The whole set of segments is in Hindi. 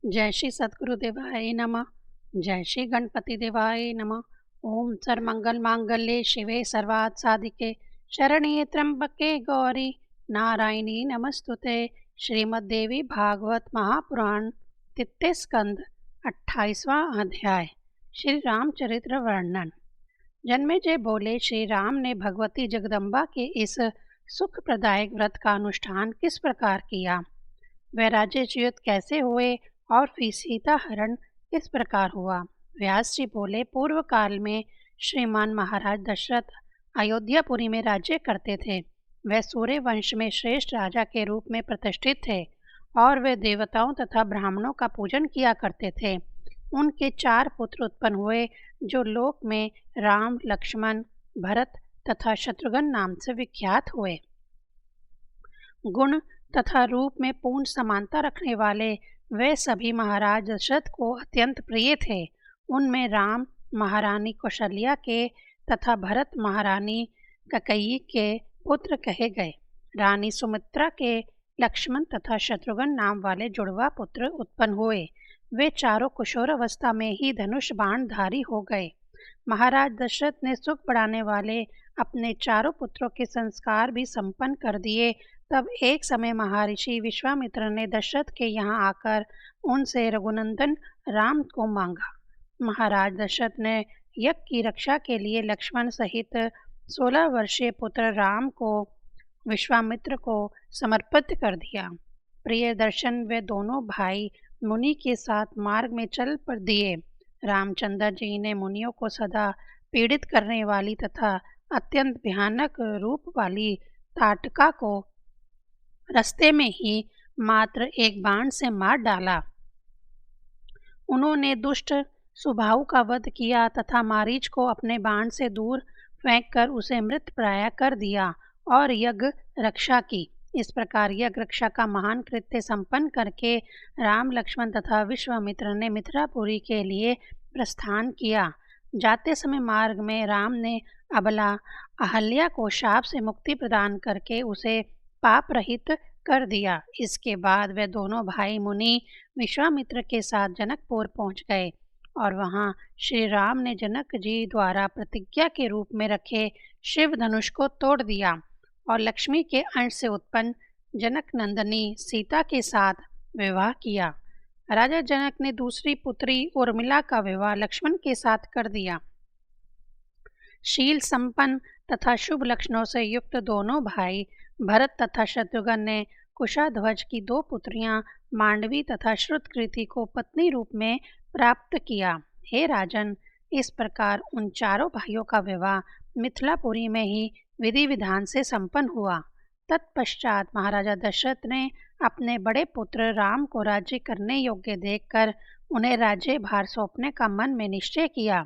जय श्री सद्गुरुदेवाय नमः। जय श्री गणपति देवाय नमः। ओम सर्वमंगल मांगल्ये शिवे सर्वार्थ साधिके शरण्ये त्र्यंबके गौरी नारायणी नमस्तुते। श्रीमद्देवी भागवत महापुराण तृतीय स्कंद 28वां अध्याय। श्री रामचरित्र वर्णन। जन्मेजय बोले, श्री राम ने भगवती जगदम्बा के इस सुखप्रदायक व्रत का अनुष्ठान किस प्रकार किया, वह राज्यच्युत कैसे हुए और फिर सीता हरण किस प्रकार हुआ। व्यास जी बोले, पूर्व काल में श्रीमान महाराज दशरथ अयोध्यापुरी में राज्य करते थे। वह सूर्य वंश में श्रेष्ठ राजा के रूप में प्रतिष्ठित थे और वे देवताओं तथा ब्राह्मणों का पूजन किया करते थे। उनके 4 पुत्र उत्पन्न हुए जो लोक में राम, लक्ष्मण, भरत तथा शत्रुघ्न नाम से विख्यात हुए। गुण तथा रूप में पूर्ण समानता रखने वाले वे सभी महाराज दशरथ को अत्यंत प्रिय थे। उनमें राम महारानी कौशल्या के तथा भरत महारानी कैकेयी के पुत्र कहे गए। रानी सुमित्रा के लक्ष्मण तथा शत्रुघ्न नाम वाले जुड़वा पुत्र उत्पन्न हुए। वे चारों किशोर अवस्था में ही धनुष बाणधारी हो गए। महाराज दशरथ ने सुख बढ़ाने वाले अपने चारों पुत्रों के संस्कार भी संपन्न कर दिए। तब एक समय महर्षि विश्वामित्र ने दशरथ के यहाँ आकर उनसे रघुनंदन राम को मांगा। महाराज दशरथ ने यज्ञ की रक्षा के लिए लक्ष्मण सहित 16 वर्षीय पुत्र राम को विश्वामित्र को समर्पित कर दिया। प्रिय दर्शन वे दोनों भाई मुनि के साथ मार्ग में चल पड़ दिए। रामचंद्र जी ने मुनियों को सदा पीड़ित करने वाली तथा अत्यंत भयानक रूप वाली ताटका को रास्ते में ही मात्र एक बाण से मार डाला। उन्होंने दुष्ट सुबाहु का वध किया तथा मारीच को अपने बाण से दूर फेंककर उसे मृत प्राय कर दिया और यज्ञ रक्षा की। इस प्रकार यज्ञ रक्षा का महान कृत्य संपन्न करके राम, लक्ष्मण तथा विश्वामित्र ने मिथिलापुरी के लिए प्रस्थान किया। जाते समय मार्ग में राम ने अबला अहल्या को शाप से मुक्ति प्रदान करके उसे पाप रहित कर दिया। इसके बाद वे दोनों भाई मुनि विश्वामित्र के साथ जनकपुर पहुंच गए और वहां श्री राम ने जनक जी द्वारा प्रतिज्ञा के रूप में रखे शिव धनुष को तोड़ दिया और लक्ष्मी के अंश से उत्पन्न जनक नंदनी सीता के साथ विवाह किया। राजा जनक ने दूसरी पुत्री उर्मिला का विवाह लक्ष्मण के साथ कर दिया। शील संपन्न तथा शुभ लक्षणों से युक्त दोनों भाई भरत तथा शत्रुघ्न ने कुशाध्वज की 2 पुत्रियां मांडवी तथा श्रुतकृति को पत्नी रूप में प्राप्त किया। हे राजन, इस प्रकार उन चारों भाइयों का विवाह मिथिलापुरी में ही विधि विधान से संपन्न हुआ। तत्पश्चात महाराजा दशरथ ने अपने बड़े पुत्र राम को राज्य करने योग्य देखकर उन्हें राज्य भार सौंपने का मन में निश्चय किया।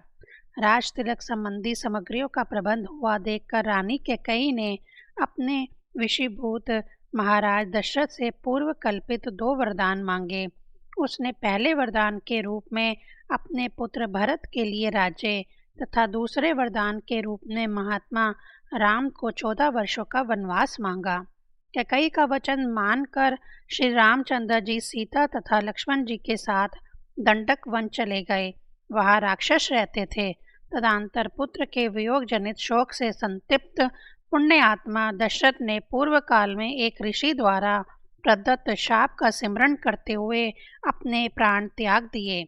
राज तिलक संबंधी सामग्रियों का प्रबंध हुआ देखकर रानी कैकेयी ने अपने विषयभूत महाराज दशरथ से पूर्व कल्पित 2 वरदान मांगे। उसने पहले वरदान के रूप में अपने पुत्र भरत के लिए राज्य तथा दूसरे वरदान के रूप में महात्मा राम को 14 वर्षों का वनवास मांगा। कैकेयी का वचन मानकर श्री रामचंद्र जी सीता तथा लक्ष्मण जी के साथ दंडक वन चले गए। वहाँ राक्षस रहते थे। तदंतर पुत्र के वियोग जनित शोक से संतप्त पुण्य आत्मा दशरथ ने पूर्व काल में एक ऋषि द्वारा प्रदत्त शाप का सिमरण करते हुए अपने प्राण त्याग दिए।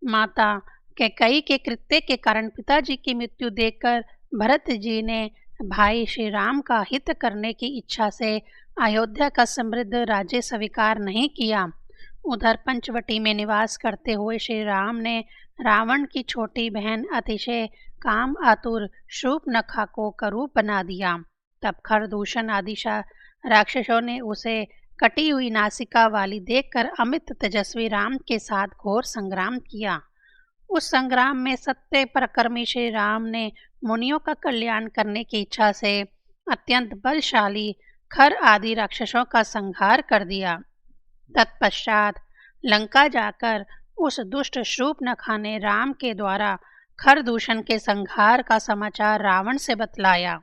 माता कैकेयी के कृत्य के कारण पिताजी की मृत्यु देखकर भरत जी ने भाई श्री राम का हित करने की इच्छा से अयोध्या का समृद्ध राज्य स्वीकार नहीं किया। उधर पंचवटी में निवास करते हुए श्री राम ने रावण की छोटी बहन अतिशय काम आतुर शूर्पणखा को करूप बना दिया। तब खरदूषण आदि राक्षसों ने उसे कटी हुई नासिका वाली देखकर अमित तेजस्वी राम के साथ घोर संग्राम किया। उस संग्राम में सत्य पराक्रमी श्री राम ने मुनियों का कल्याण करने की इच्छा से अत्यंत बलशाली खर आदि राक्षसों का संहार कर दिया। तत्पश्चात लंका जाकर उस दुष्ट शूर्पणखा ने राम के द्वारा खरदूषण के संहार का समाचार रावण से बतलाया।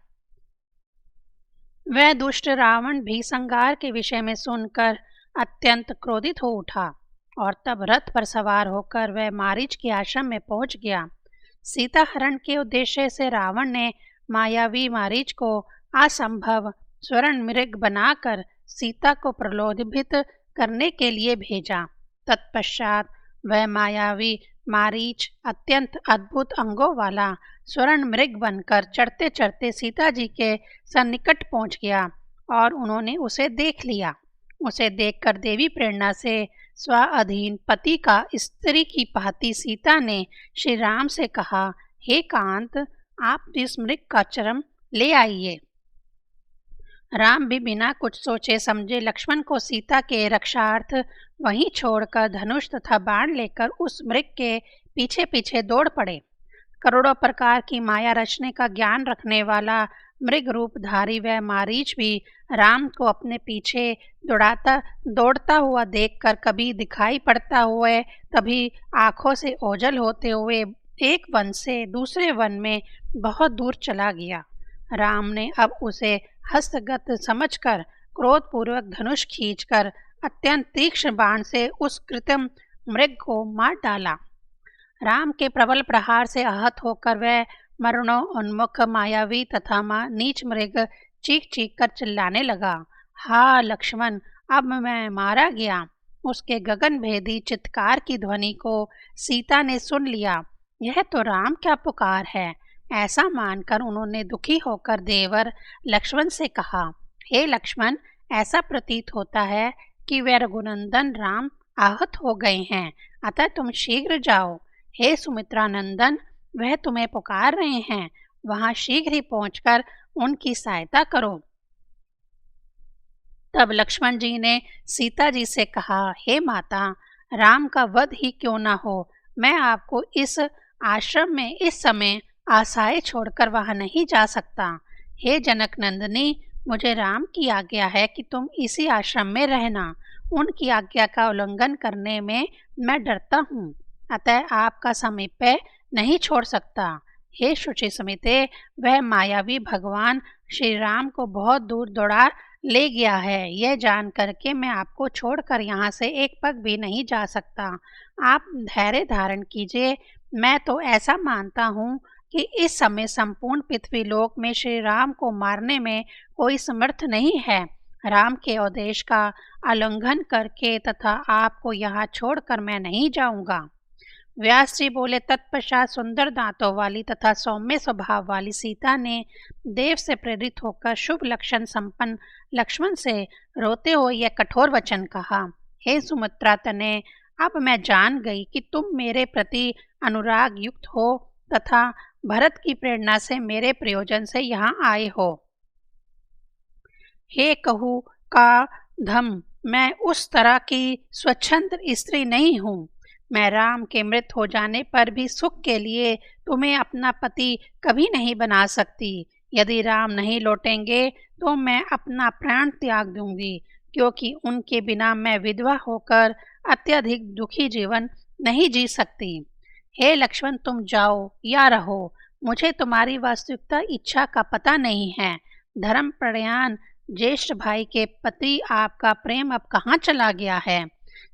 वह दुष्ट रावण भी संहार के विषय में सुनकर अत्यंत क्रोधित हो उठा और तब रथ पर सवार होकर वह मारीच के आश्रम में पहुंच गया। सीता हरण के उद्देश्य से रावण ने मायावी मारीच को असंभव स्वर्ण मृग बनाकर सीता को प्रलोभित करने के लिए भेजा। तत्पश्चात वह मायावी मारीच अत्यंत अद्भुत अंगों वाला स्वर्ण मृग बनकर चढ़ते चढ़ते सीता जी के सन्निकट पहुंच गया और उन्होंने उसे देख लिया। उसे देखकर देवी प्रेरणा से स्वाधीन पति का स्त्री की भांति सीता ने श्री राम से कहा, हे कांत, आप इस मृग का चर्म ले आइए। राम भी बिना कुछ सोचे समझे लक्ष्मण को सीता के रक्षार्थ वहीं छोड़कर धनुष तथा बाण लेकर उस मृग के पीछे पीछे दौड़ पड़े। करोड़ों प्रकार की माया रचने का ज्ञान रखने वाला मृग रूपधारी वह मारीच भी राम को अपने पीछे दौड़ता हुआ देखकर कभी दिखाई पड़ता हुए, कभी आंखों से ओझल होते हुए एक वन से दूसरे वन में बहुत दूर चला गया। राम ने अब उसे हस्तगत समझकर क्रोधपूर्वक धनुष खींचकर अत्यंत तीक्ष्ण बाण से उस कृत्रिम मृग को मार डाला। राम के प्रबल प्रहार से आहत होकर वह मरणोन्मुख मायावी तथा नीच मृग चीख चीख कर चिल्लाने लगा, हा लक्ष्मण, अब मैं मारा गया। उसके गगन भेदी चित्कार की ध्वनि को सीता ने सुन लिया। यह तो राम क्या पुकार है। ऐसा मानकर उन्होंने दुखी होकर देवर लक्ष्मण से कहा, हे लक्ष्मण, ऐसा प्रतीत होता है कि वे रघुनंदन राम आहत हो गए हैं, अतः तुम शीघ्र जाओ। हे सुमित्रा नंदन, वह तुम्हें पुकार रहे हैं, वहां शीघ्र ही पहुंचकर उनकी सहायता करो। तब लक्ष्मण जी ने सीता जी से कहा, हे माता, राम का वध ही क्यों न हो, मैं आपको इस आश्रम में इस समय आशाएं छोड़कर वहां नहीं जा सकता। हे जनक नंदिनी, मुझे राम की आज्ञा है कि तुम इसी आश्रम में रहना। उनकी आज्ञा का उल्लंघन करने में मैं डरता हूँ, अतः आपका समीप नहीं छोड़ सकता। हे शुचि समिते, वह मायावी भगवान श्री राम को बहुत दूर दौड़ा ले गया है। यह जान करके मैं आपको छोड़कर यहाँ से एक पग भी नहीं जा सकता। आप धैर्य धारण कीजिए। मैं तो ऐसा मानता हूँ कि इस समय संपूर्ण पृथ्वी लोक में श्री राम को मारने में कोई समर्थ नहीं है। राम के आदेश का उल्लंघन करके तथा आपको यहाँ छोड़कर मैं नहीं जाऊंगा। व्यास जी बोले, तत्पश्चात सुंदर दांतों वाली तथा सौम्य स्वभाव वाली सीता ने देव से प्रेरित होकर शुभ लक्षण संपन्न लक्ष्मण से रोते हुए यह कठोर वचन कहा, हे सुमित्रा तनय, अब मैं जान गई कि तुम मेरे प्रति अनुराग युक्त हो तथा भरत की प्रेरणा से मेरे प्रयोजन से यहाँ आए हो। हे कहू का धम, मैं उस तरह की स्वच्छंद स्त्री नहीं हूँ। मैं राम के मृत हो जाने पर भी सुख के लिए तुम्हें अपना पति कभी नहीं बना सकती। यदि राम नहीं लौटेंगे तो मैं अपना प्राण त्याग दूंगी, क्योंकि उनके बिना मैं विधवा होकर अत्यधिक दुखी जीवन नहीं जी सकती। हे लक्ष्मण, तुम जाओ या रहो, मुझे तुम्हारी वास्तविकता इच्छा का पता नहीं है। धर्म प्रयाण ज्येष्ठ भाई के पति आपका प्रेम अब कहाँ चला गया है।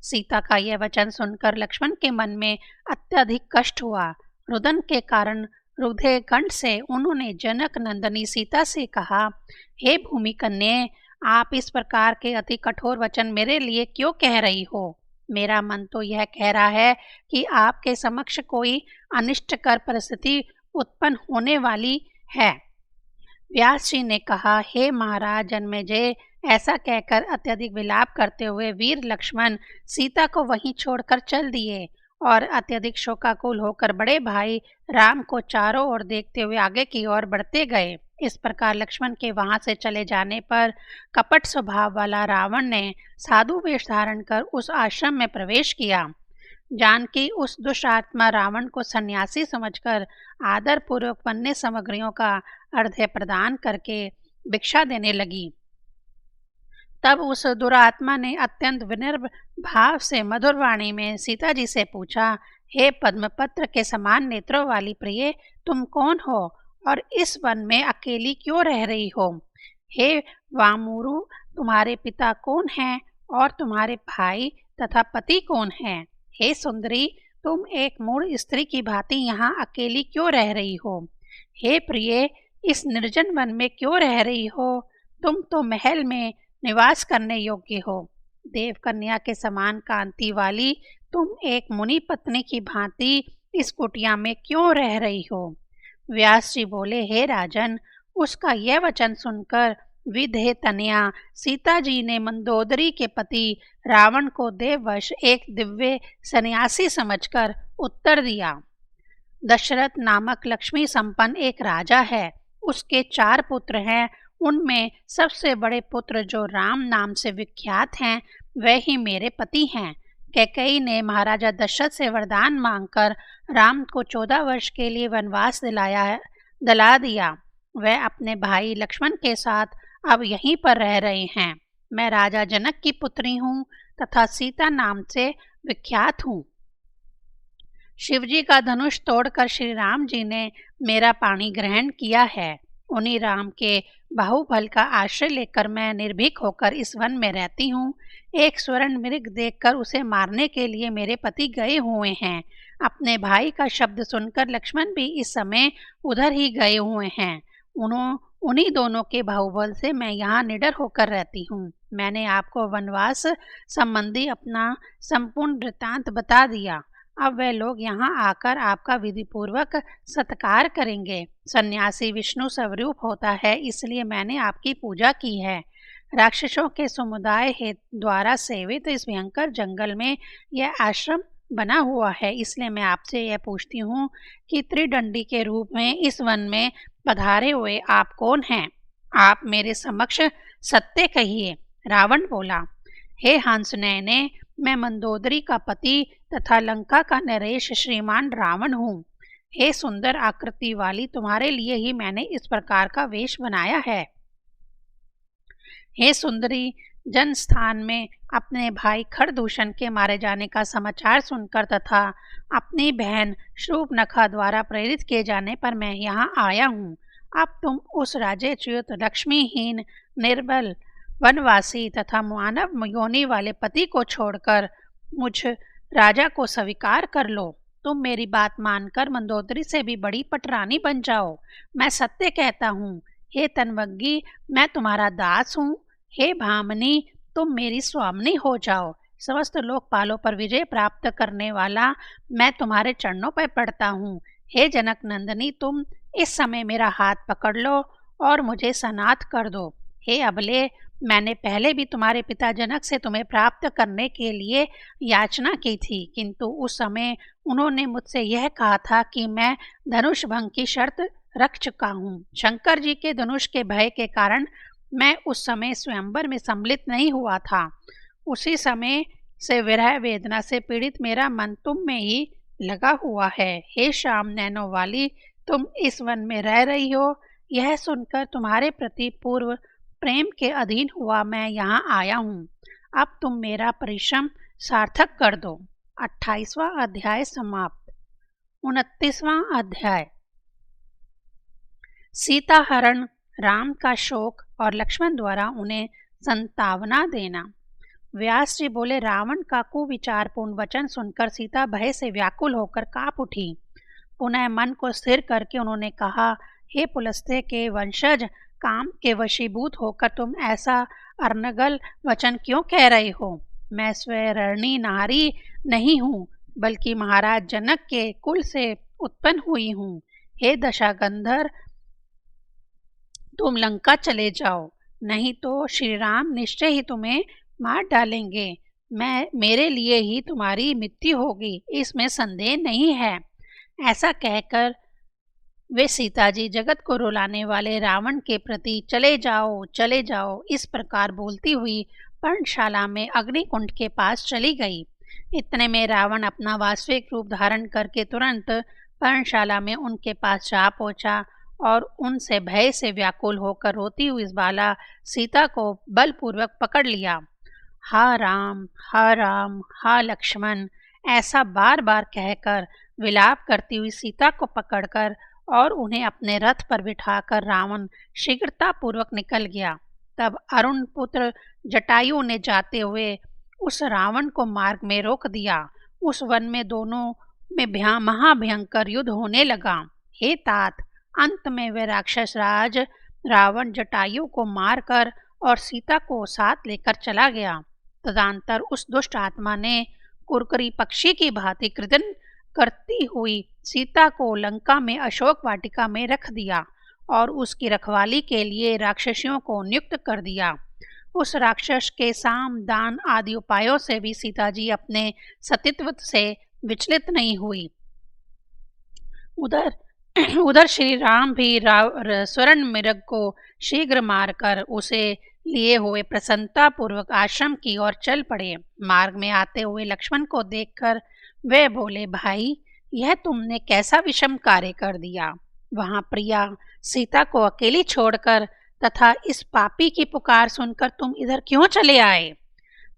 सीता का यह वचन सुनकर लक्ष्मण के मन में अत्यधिक कष्ट हुआ। रुदन के कारण रुधे कंठ से उन्होंने जनक नंदिनी सीता से कहा, हे भूमि कन्या, आप इस प्रकार के अति कठोर वचन मेरे लिए क्यों कह रही हो। मेरा मन तो यह कह रहा है कि आपके समक्ष कोई अनिष्टकर परिस्थिति उत्पन्न होने वाली है। व्यास जी ने कहा, हे महाराज जन्मेजय, ऐसा कहकर अत्यधिक विलाप करते हुए वीर लक्ष्मण सीता को वहीं छोड़कर चल दिए और अत्यधिक शोकाकुल होकर बड़े भाई राम को चारों ओर देखते हुए आगे की ओर बढ़ते गए। इस प्रकार लक्ष्मण के वहां से चले जाने पर कपट स्वभाव वाला रावण ने साधु वेश धारण कर उस आश्रम में प्रवेश किया। जानकी उस दुष्ट आत्मा रावण को सन्यासी समझकर आदर पूर्वक वन्य सामग्रियों का अर्घ्य प्रदान करके भिक्षा देने लगी। तब उस दुरात्मा ने अत्यंत विनम्र भाव से मधुर वाणी में सीता जी से पूछा, हे पद्मपत्र के समान नेत्रों वाली प्रिय, तुम कौन हो और इस वन में अकेली क्यों रह रही हो। हे वामुरु, तुम्हारे पिता कौन हैं और तुम्हारे भाई तथा पति कौन हैं? हे सुंदरी, तुम एक मूढ़ स्त्री की भांति यहाँ अकेली क्यों रह रही हो? हे प्रिय, इस निर्जन वन में क्यों रह रही हो? तुम तो महल में निवास करने योग्य हो। देव कन्या के समान कांति वाली तुम एक मुनि पत्नी की भांति इस कुटिया में क्यों रह रही हो? व्यास जी बोले, हे राजन, उसका यह वचन सुनकर विधे तनया सीता जी ने मंदोदरी के पति रावण को देववश एक दिव्य सन्यासी समझकर उत्तर दिया। दशरथ नामक लक्ष्मी संपन्न एक राजा है। उसके 4 पुत्र हैं। उनमें सबसे बड़े पुत्र जो राम नाम से विख्यात हैं, वह ही मेरे पति हैं। कैकेयी ने महाराजा दशरथ से वरदान मांगकर राम को 14 वर्ष के लिए वनवास दिला दिया। वह अपने भाई लक्ष्मण के साथ अब यहीं पर रह रहे हैं। मैं राजा जनक की पुत्री हूँ तथा सीता नाम से विख्यात हूँ। शिवजी का धनुष तोड़कर श्री राम जी ने मेरा पाणी ग्रहण किया है। उन्हीं राम के बाहुबल का आश्रय लेकर मैं निर्भीक होकर इस वन में रहती हूँ। एक स्वर्ण मृग देखकर उसे मारने के लिए मेरे पति गए हुए हैं। अपने भाई का शब्द सुनकर लक्ष्मण भी इस समय उधर ही गए हुए हैं। उन्हीं दोनों के बाहुबल से मैं यहाँ निडर होकर रहती हूँ। मैंने आपको वनवास संबंधी अपना संपूर्ण वृत्तांत बता दिया। अब वह लोग यहाँ आकर आपका विधिपूर्वक सत्कार करेंगे। सन्यासी विष्णु स्वरूप होता है, इसलिए मैंने आपकी पूजा की है। राक्षसों के समुदाय द्वारा सेवित इस भयंकर जंगल में यह आश्रम बना हुआ है, इसलिए मैं आपसे यह पूछती हूँ कि त्रिदंडी के रूप में इस वन में पधारे हुए आप कौन हैं? आप मेरे समक्ष सत्य कहिए। रावण बोला, हे हंसनयने, मैं मंदोदरी का पति तथा लंका का नरेश श्रीमान रावण हूँ। हे सुंदर आकृति वाली, तुम्हारे लिए ही मैंने इस प्रकार का वेश बनाया है। हे सुंदरी, जनस्थान में अपने भाई खरदूषण के मारे जाने का समाचार सुनकर तथा अपनी बहन शूर्पणखा द्वारा प्रेरित किए जाने पर मैं यहाँ आया हूँ। अब तुम उस राजेच्युत लक्ष्मीहीन निर्बल वनवासी तथा मानव योनि वाले पति को छोड़कर मुझ राजा को स्वीकार कर लो। तुम मेरी बात मानकर मंदोदरी से भी बड़ी पटरानी बन जाओ। मैं सत्य कहता हूँ। हे तनवग्गी, मैं तुम्हारा दास हूँ। हे भामनी, तुम मेरी स्वामिनी हो जाओ। समस्त लोकपालों पर विजय प्राप्त करने वाला मैं तुम्हारे चरणों पर पड़ता हूँ। हे जनक नंदिनी, तुम इस समय मेरा हाथ पकड़ लो और मुझे सनाथ कर दो। हे अबले, मैंने पहले भी तुम्हारे पिता जनक से तुम्हें प्राप्त करने के लिए याचना की थी, किंतु उस समय उन्होंने मुझसे यह कहा था कि मैं धनुष भंग की शर्त रख चुका हूँ। शंकर जी के धनुष के भय के कारण मैं उस समय स्वयंवर में सम्मिलित नहीं हुआ था। उसी समय से विरह वेदना से पीड़ित मेरा मन तुम में ही लगा हुआ है। हे श्याम नैनो वाली, तुम इस वन में रह रही हो। यह सुनकर तुम्हारे प्रति पूर्व प्रेम के अधीन हुआ मैं यहाँ आया हूँ। अब तुम मेरा परिश्रम सार्थक कर दो। 28वां अध्याय समाप्त। 29वां अध्याय। सीता हरण, राम का शोक और लक्ष्मण द्वारा उन्हें संतावना देना। व्यास जी बोले, रावण का कुविचारपूर्ण वचन सुनकर सीता भय से व्याकुल होकर कांप उठी। पुनः मन को स्थिर करके उन्होंने कहा, हे पुलस्त्य के वंशज, काम के वशीभूत होकर तुम ऐसा अर्नगल वचन क्यों कह रहे हो? मैं स्वरणी नारी नहीं हूँ, बल्कि महाराज जनक के कुल से उत्पन्न हुई हूँ। हे दशागंधर, तुम लंका चले जाओ, नहीं तो श्री राम निश्चय ही तुम्हें मार डालेंगे। मेरे लिए ही तुम्हारी मृत्यु होगी, इसमें संदेह नहीं है। ऐसा कहकर वे सीता जी जगत को रुलाने वाले रावण के प्रति चले जाओ इस प्रकार बोलती हुई पर्णशाला में अग्निकुंड के पास चली गई। इतने में रावण अपना वास्तविक रूप धारण करके तुरंत पर्णशाला में उनके पास जा पहुंचा और उनसे भय से व्याकुल होकर रोती हुई इस बाला सीता को बलपूर्वक पकड़ लिया। हा राम, हा राम, हा लक्ष्मण, ऐसा बार बार कहकर विलाप करती हुई सीता को पकड़कर और उन्हें अपने रथ पर बिठाकर रावण शीघ्रतापूर्वक निकल गया। तब अरुण पुत्र जटायु ने जाते हुए उस रावण को मार्ग में रोक दिया। उस वन में दोनों में महाभयंकर युद्ध होने लगा। हे तात, अंत में वह राक्षस राज रावण जटायु को मारकर और सीता को साथ लेकर चला गया। तदंतर उस दुष्ट आत्मा ने कुरकुरी पक्षी की भांति कृदन करती हुई सीता को लंका में अशोक वाटिका में रख दिया और उसकी रखवाली के लिए राक्षसियों को नियुक्त कर दिया। उस राक्षस के साम दान आदि उपायों से भी सीता जी अपने सतीत्व से विचलित नहीं हुई। उधर श्री राम भी स्वर्ण मृग को शीघ्र मारकर उसे लिए हुए प्रसन्नता पूर्वक आश्रम की ओर चल पड़े। मार्ग में आते हुए लक्ष्मण को देखकर वे बोले, भाई, यह तुमने कैसा विषम कार्य कर दिया। वहां प्रिया सीता को अकेली छोड़कर तथा इस पापी की पुकार सुनकर तुम इधर क्यों चले आए।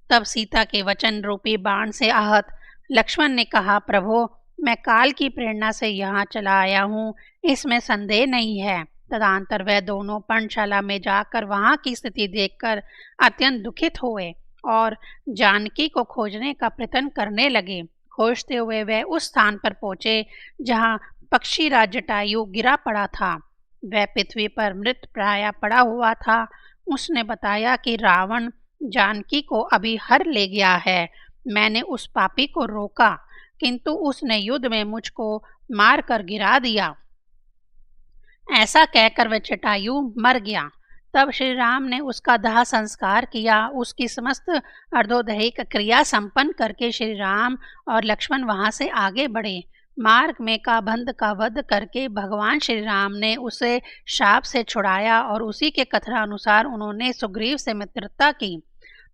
तब सीता के वचन रूपी बाण से आहत लक्ष्मण ने कहा, प्रभु, मैं काल की प्रेरणा से यहाँ चला आया हूँ, इसमें संदेह नहीं है। तदंतर वह दोनों पर्णशाला में जाकर वहां की स्थिति देखकर अत्यंत दुखित हुए और जानकी को खोजने का प्रयत्न करने लगे। खोजते हुए वह उस स्थान पर पहुंचे जहाँ पक्षीराज जटायु गिरा पड़ा था। वह पृथ्वी पर मृत प्राय पड़ा हुआ था। उसने बताया कि रावण जानकी को अभी हर ले गया है। मैंने उस पापी को रोका, किंतु उसने युद्ध में मुझको मार कर गिरा दिया। ऐसा कहकर वह जटायु मर गया। तब श्री राम ने उसका दाह संस्कार किया। उसकी समस्त अर्धोदहिक क्रिया संपन्न करके श्री राम और लक्ष्मण वहां से आगे बढ़े। मार्ग में काबंध का वध करके भगवान श्री राम ने उसे शाप से छुड़ाया और उसी के कथनानुसार उन्होंने सुग्रीव से मित्रता की।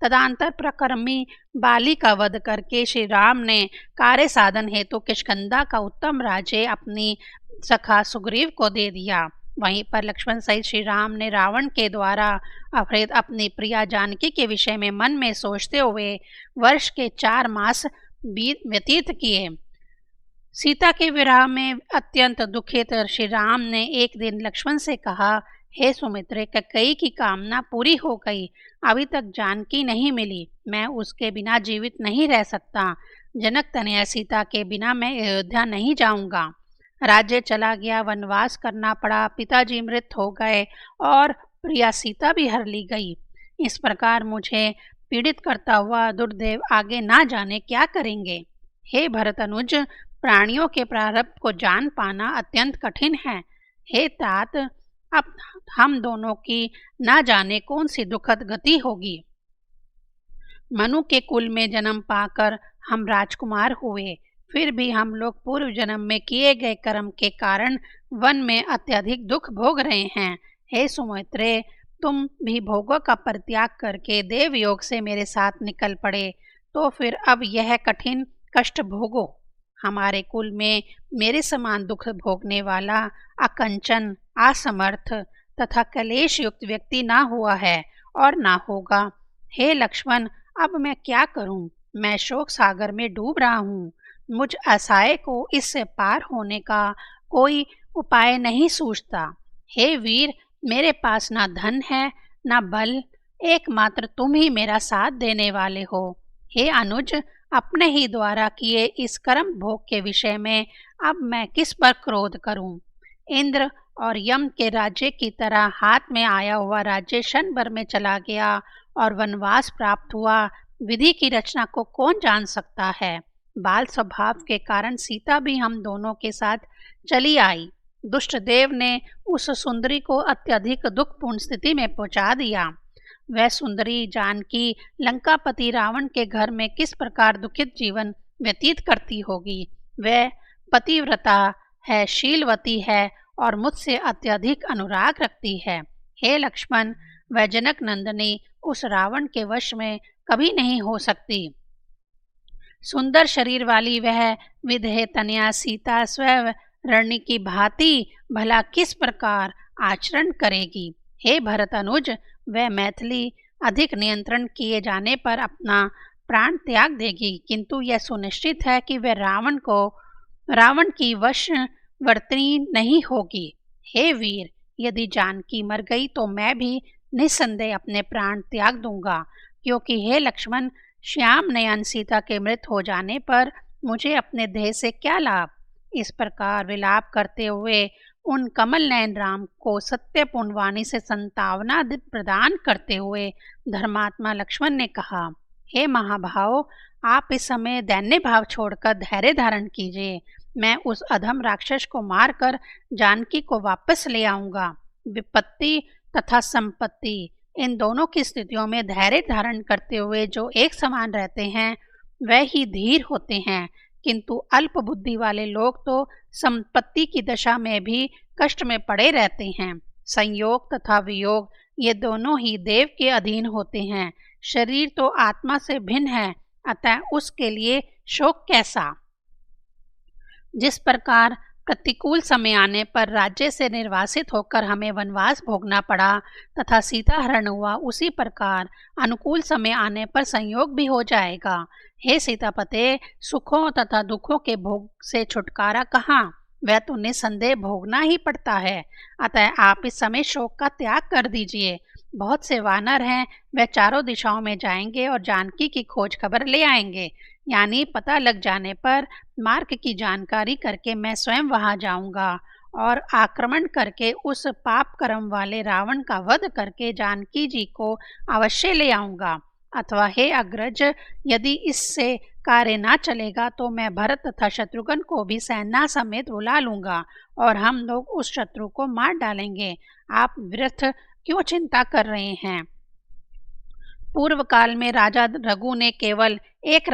तदंतर प्रकर्मी बाली का वध करके श्री राम ने कार्य साधन हेतु किष्किंधा का उत्तम राज्य अपनी सखा सुग्रीव को दे दिया। वहीं पर लक्ष्मण सहित श्री राम ने रावण के द्वारा अपहृत अपनी प्रिया जानकी के विषय में मन में सोचते हुए वर्ष के 4 मास व्यतीत किए। सीता के विरह में अत्यंत दुखित श्री राम ने एक दिन लक्ष्मण से कहा, हे सुमित्रे, कैकेयी की कामना पूरी हो गई, अभी तक जानकी नहीं मिली, मैं उसके बिना जीवित नहीं रह सकता। जनक तनया सीता के बिना मैं अयोध्या नहीं जाऊंगा। राज्य चला गया, वनवास करना पड़ा, पिताजी मृत हो गए और प्रिया सीता भी हर ली गई। इस प्रकार मुझे पीड़ित करता हुआ दुर्दैव आगे ना जाने क्या करेंगे। हे भरत अनुज, प्राणियों के प्रारब्ध को जान पाना अत्यंत कठिन है। हे तात, अब हम दोनों की ना जाने कौन सी दुखद गति होगी। मनु के कुल में जन्म पाकर हम राजकुमार हुए, फिर भी हम लोग पूर्व जन्म में किए गए कर्म के कारण वन में अत्यधिक दुख भोग रहे हैं। हे सुमित्रे, तुम भी भोगों का परित्याग करके देव योग से मेरे साथ निकल पड़े, तो फिर अब यह कठिन कष्ट भोगो। हमारे कुल में मेरे समान दुख भोगने वाला अकंचन, असमर्थ तथा कलेश युक्त व्यक्ति ना हुआ है और ना होगा। हे लक्ष्मण, अब मैं क्या करूं? मैं शोक सागर में डूब रहा हूं। मुझ असहाय को इससे पार होने का कोई उपाय नहीं सूझता। हे वीर, मेरे पास ना धन है ना बल, एकमात्र तुम ही मेरा साथ देने वाले हो। हे अनुज, अपने ही द्वारा किए इस कर्म भोग के विषय में अब मैं किस पर क्रोध करूं? इंद्र और यम के राज्य की तरह हाथ में आया हुआ राज्य क्षण भर में चला गया और वनवास प्राप्त हुआ। विधि की रचना को कौन जान सकता है। बाल स्वभाव के कारण सीता भी हम दोनों के साथ चली आई। दुष्ट देव ने उस सुंदरी को अत्यधिक दुखपूर्ण स्थिति में पहुंचा दिया। वह सुंदरी जानकी लंकापति रावण के घर में किस प्रकार दुखित जीवन व्यतीत करती होगी। वह पतिव्रता है, शीलवती है और मुझसे अत्यधिक अनुराग रखती है। हे लक्ष्मण, वह जनक नंदिनी उस रावण के वश में कभी नहीं हो सकती। सुंदर शरीर वाली वह विधेय तनया सीता स्वयं रणनी की भांति भला किस प्रकार आचरण करेगी। हे भरत अनुज, वह मैथिली अधिक नियंत्रण किए जाने पर अपना प्राण त्याग देगी, किंतु यह सुनिश्चित है कि वह रावण की वशवर्तिनी नहीं होगी। हे वीर, यदि जानकी मर गई तो मैं भी निस्संदेह अपने प्राण त्याग दूंगा, क्योंकि हे लक्ष्मण, श्याम नयन सीता के मृत हो जाने पर मुझे अपने देह से क्या लाभ। इस प्रकार विलाप करते हुए उन कमल नयन राम को सत्यपूर्ण वाणी से संतावना प्रदान करते हुए धर्मात्मा लक्ष्मण ने कहा, हे महाभाव, आप इस समय दैन्य भाव छोड़कर धैर्य धारण कीजिए। मैं उस अधम राक्षस को मारकर जानकी को वापस ले आऊंगा। विपत्ति तथा संपत्ति, इन दोनों की स्थितियों में धैर्य धारण करते हुए जो एक समान रहते हैं वह ही धीर होते हैं, किंतु अल्प बुद्धि वाले लोग तो संपत्ति की दशा में भी कष्ट में पड़े रहते हैं। संयोग तथा वियोग, ये दोनों ही देव के अधीन होते हैं। शरीर तो आत्मा से भिन्न है, अतः उसके लिए शोक कैसा। जिस प्रकार प्रतिकूल समय आने पर राज्य से निर्वासित होकर हमें वनवास भोगना पड़ा तथा सीता हरण हुआ, उसी प्रकार अनुकूल समय आने पर संयोग भी हो जाएगा। हे सीतापते, सुखों तथा दुखों के भोग से छुटकारा कहाँ, वह तो निसंदेह भोगना ही पड़ता है। अतः आप इस समय शोक का त्याग कर दीजिए। बहुत से वानर हैं, वह चारों दिशाओं में जाएंगे और जानकी की खोज खबर ले आएंगे। यानी पता लग जाने पर मार्ग की जानकारी करके मैं स्वयं वहां जाऊंगा और आक्रमण करके उस पाप कर्म वाले रावण का वध करके जानकी जी को अवश्य ले आऊंगा। अथवा हे अग्रज, यदि इससे कार्य ना चलेगा तो मैं भरत तथा शत्रुघ्न को भी सेना समेत बुला लूंगा और हम लोग उस शत्रु को मार डालेंगे। आप व्यर्थ क्यों चिंता कर रहे हैं। पूर्व काल में राजा रघु ने केवल एक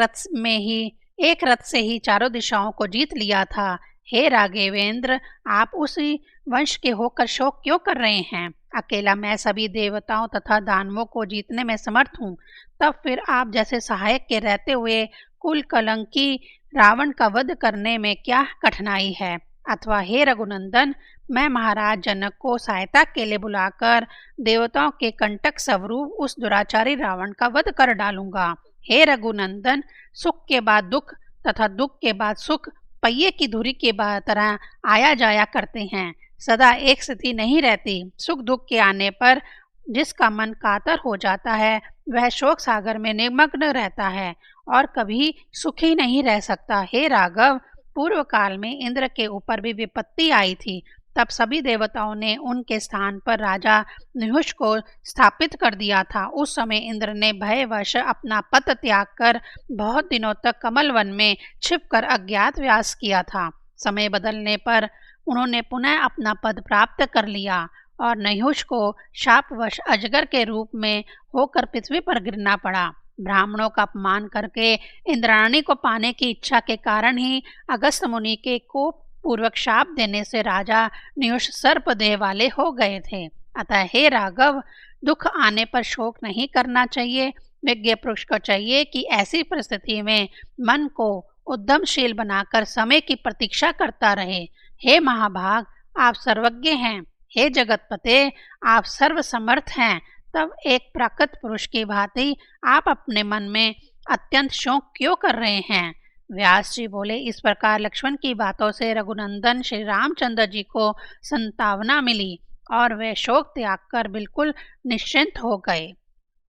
रथ से ही चारों दिशाओं को जीत लिया था। हे राघवेंद्र, आप उसी वंश के होकर शोक क्यों कर रहे हैं। अकेला मैं सभी देवताओं तथा दानवों को जीतने में समर्थ हूँ, तब फिर आप जैसे सहायक के रहते हुए कुल कलंकी रावण का वध करने में क्या कठिनाई है। अथवा हे रघुनंदन, मैं महाराज जनक को सहायता के लिए बुलाकर देवताओं के कंटक स्वरूप उस दुराचारी रावण का वध कर डालूंगा। हे रघुनंदन, सुख के बाद दुख तथा दुख के बाद सुख पहिए की धुरी के तरह आया जाया करते हैं, सदा एक स्थिति नहीं रहती। सुख दुख के आने पर जिसका मन कातर हो जाता है वह शोक सागर में निमग्न रहता है और कभी सुखी नहीं रह सकता। हे राघव, पूर्व काल में इंद्र के ऊपर भी विपत्ति आई थी, तब सभी देवताओं ने उनके स्थान पर राजा निहुष को स्थापित कर दिया था। उस समय इंद्र ने भयवश अपना पद त्याग कर बहुत दिनों तक कमल वन में छिपकर अज्ञातवास किया था। समय बदलने पर उन्होंने पुनः अपना पद प्राप्त कर लिया और नहुष को शापवश अजगर के रूप में होकर पृथ्वी पर गिरना पड़ा। ब्राह्मणों का अपमान करके इंद्राणी को पाने की इच्छा के कारण ही अगस्त मुनि के कोप पूर्वक शाप देने से राजा नियुष सर्प देह वाले हो गए थे। अतः हे राघव, दुख आने पर शोक नहीं करना चाहिए। विज्ञ पुरुष को चाहिए कि ऐसी परिस्थिति में मन को उद्यमशील बनाकर समय की प्रतीक्षा करता रहे। हे महाभाग, आप सर्वज्ञ हैं। हे जगतपते, आप सर्वसमर्थ हैं। तब एक प्राकृत पुरुष की भांति आप अपने मन में अत्यंत शोक क्यों कर रहे हैं। व्यास जी बोले, इस प्रकार लक्ष्मण की बातों से रघुनंदन श्री रामचंद्र जी को संतावना मिली और वे शोक त्याग कर बिल्कुल निश्चिंत हो गए।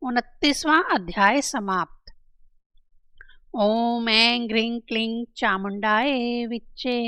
29वां अध्याय समाप्त। ओम ऐं ह्रीं क्लीं चामुंडाय विच्चे।